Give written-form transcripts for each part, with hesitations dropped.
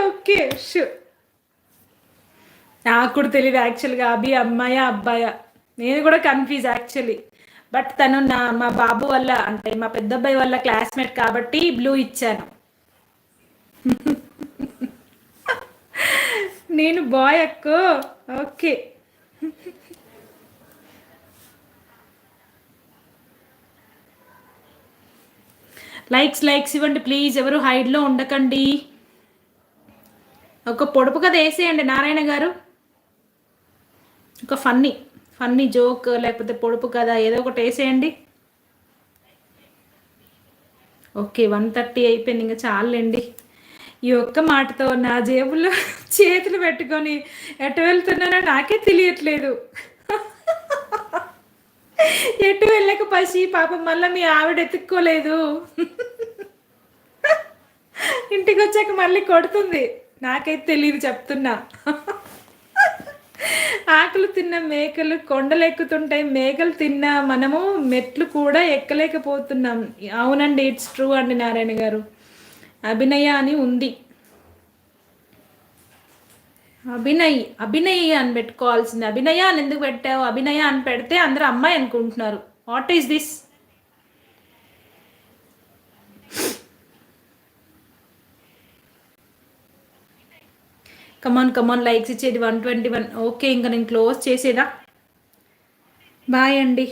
Okay shoe. నాకు కూడా తెలియదు యాక్చువల్గా అభి అమ్మాయా అబ్బాయా, నేను కూడా కన్ఫ్యూజ్ యాక్చువల్లీ. బట్ తను మా బాబు వల్ల అంటే మా పెద్ద అబ్బాయి వల్ల క్లాస్మేట్ కాబట్టి బ్లూ ఇచ్చాను. నేను బాయ్ అక్కో. ఓకే. లైక్స్ ఇవ్వండి ప్లీజ్, ఎవరు హైడ్లో ఉండకండి. ఒక పొడుపు కథ వేసేయండి నారాయణ గారు, ఒక ఫన్నీ జోక్ లేకపోతే పొడుపు కథ ఏదో ఒకటి వేసేయండి. ఓకే 1:30 అయిపోయింది, ఇంకా చాలండి. ఈ ఒక్క మాటతో నా జేబులో చేతులు పెట్టుకొని ఎటు వెళ్తున్నానో నాకే తెలియట్లేదు. ఎటు వెళ్ళక పసి పాపం మళ్ళీ మీ ఆవిడ ఎత్తుక్కోలేదు. ఇంటికి వచ్చాక మళ్ళీ కొడుతుంది, నాకైతే తెలియదు చెప్తున్నా. ఆకులు తిన్న మేకలు కొండలు ఎక్కుతుంటాయి, మేకలు తిన్న మనము మెట్లు కూడా ఎక్కలేకపోతున్నాం. అవునండి, ఇట్స్ ట్రూ అండి నారాయణ గారు. అభినయ అని ఉంది, అభినయ్ అని పెట్టుకోవాల్సింది. అభినయ అని ఎందుకు పెట్టావు? అభినయ అని పెడితే అందరూ అమ్మాయి అనుకుంటున్నారు. What is this? Come on likes ఇచ్చేది 121. ఓకే, ఇంకా నేను క్లోజ్ చేసేదా? బాయ్ అండి.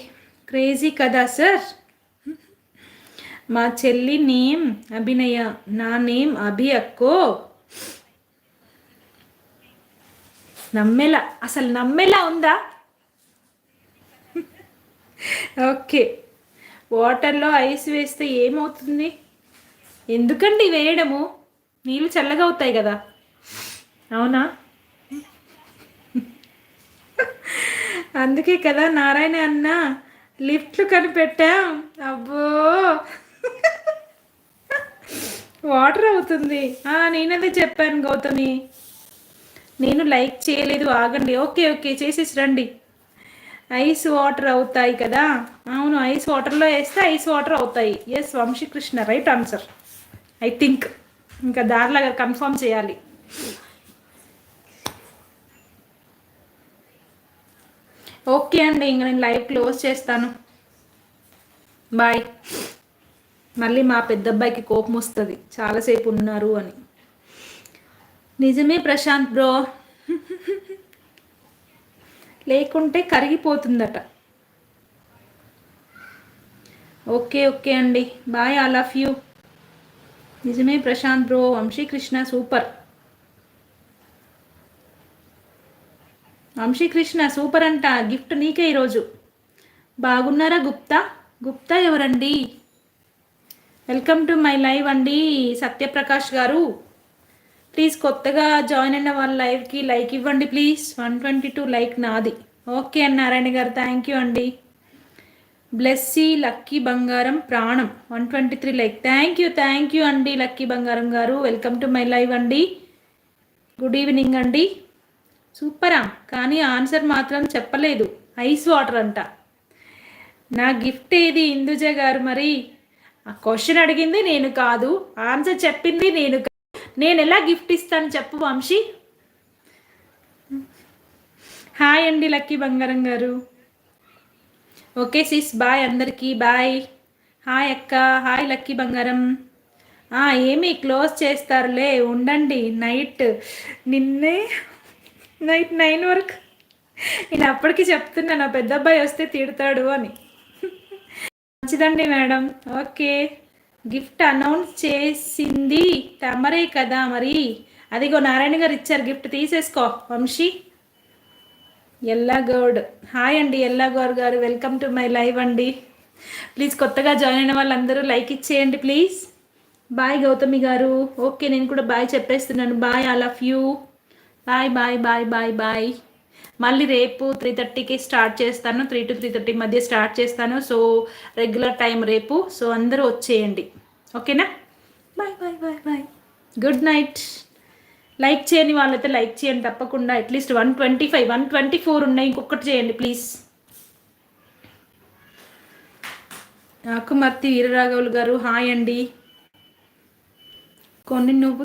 క్రేజీ కదా సార్. మా చెల్లి నేమ్ అభినయ, నా నేమ్ అభి అక్కో. నమ్మేలా, అసలు నమ్మేలా ఉందా? ఓకే. వాటర్లో ఐస్ వేస్తే ఏమవుతుంది? ఎందుకండి వేయడము, నీళ్ళు చల్లగా అవుతాయి కదా. అవునా? అందుకే కదా నారాయణ అన్న లిఫ్ట్లు కనిపెట్టాం. అబ్బో వాటర్ అవుతుంది. నేనదే చెప్పాను గౌతమి, నేను లైక్ చేయలేదు, ఆగండి. ఓకే చేసేసి రండి. ఐస్ వాటర్ అవుతాయి కదా. అవును, ఐస్ వాటర్లో వేస్తే ఐస్ వాటర్ అవుతాయి. Yes Vamshikrishna, right answer I think. ఇంకా దారిలాగా కన్ఫర్మ్ చేయాలి. ఓకే అండి, ఇంకా నేను లైవ్ క్లోజ్ చేస్తాను. బాయ్. మళ్ళీ మా పెద్ద అబ్బాయికి కోపం వస్తుంది చాలాసేపు ఉన్నారు అని. నిజమే ప్రశాంత్ బ్రో, లేకుంటే కరిగిపోతుందట. ఓకే అండి, బాయ్, ఆల్ ఆఫ్ యూ. నిజమే Prashanth bro, Vamshikrishna super. Vamshikrishna super అంట, గిఫ్ట్ నీకే ఈరోజు. బాగున్నారా గుప్తా ఎవరండి? వెల్కమ్ టు మై లైవ్ అండి సత్యప్రకాష్ గారు. ప్లీజ్ కొత్తగా జాయిన్ అయిన వాళ్ళ లైవ్కి లైక్ ఇవ్వండి ప్లీజ్. 122 లైక్ నాది. ఓకే అన్న నారాయణ గారు, థ్యాంక్ యూ అండి. బ్లెస్సీ లక్కీ బంగారం ప్రాణం 123 లైక్. థ్యాంక్ యూ అండి లక్కీ బంగారం గారు. వెల్కమ్ టు మై లైవ్ అండి. గుడ్ ఈవినింగ్ అండి. సూపరా, కానీ ఆన్సర్ మాత్రం చెప్పలేదు. ఐస్ వాటర్ అంట. నా గిఫ్ట్ ఏది ఇందుజ గారు? మరి ఆ క్వశ్చన్ అడిగింది నేను కాదు, ఆన్సర్ చెప్పింది నేను. నేను ఎలా గిఫ్ట్ ఇస్తాను చెప్పు వంశీ. హాయ్ అండి లక్కీ బంగారం గారు. ఓకే సిస్, బాయ్ అందరికీ, బాయ్. హాయ్ అక్క, హాయ్ లక్కీ బంగారం. ఏమి క్లోజ్ చేస్తారులే, ఉండండి. నిన్నే నైట్ 9 వరకు. నేను అప్పటికి చెప్తున్నా నా పెద్ద అబ్బాయి వస్తే తిడతాడు అని. మంచిదండి మేడం. ఓకే, గిఫ్ట్ అనౌన్స్ చేసింది తమరే కదా మరి. అదిగో నారాయణ గారు ఇచ్చారు గిఫ్ట్, తీసేసుకో వంశీ. ఎల్లాగౌడ్, హాయ్ అండి ఎల్లాగౌడ్ గారు, వెల్కమ్ టు మై లైవ్ అండి. ప్లీజ్ కొత్తగా జాయిన్ అయిన వాళ్ళందరూ లైక్ ఇచ్చేయండి ప్లీజ్. బాయ్ గౌతమి గారు. ఓకే, నేను కూడా బాయ్ చెప్పేస్తున్నాను. Bye all of you. Bye. మళ్ళీ రేపు 3:30కి స్టార్ట్ చేస్తాను, 3 to 3:30 మధ్య స్టార్ట్ చేస్తాను. సో రెగ్యులర్ టైం రేపు. సో అందరూ వచ్చేయండి, ఓకేనా? బాయ్. Good night. లైక్ చేయని వాళ్ళైతే లైక్ చేయండి తప్పకుండా. అట్లీస్ట్ 125, 124 ఉన్నాయి, ఇంకొకటి చేయండి ప్లీజ్. ఆకుమర్తి వీరరాఘవులు గారు, హాయ్ అండి. కొన్ని నువ్వు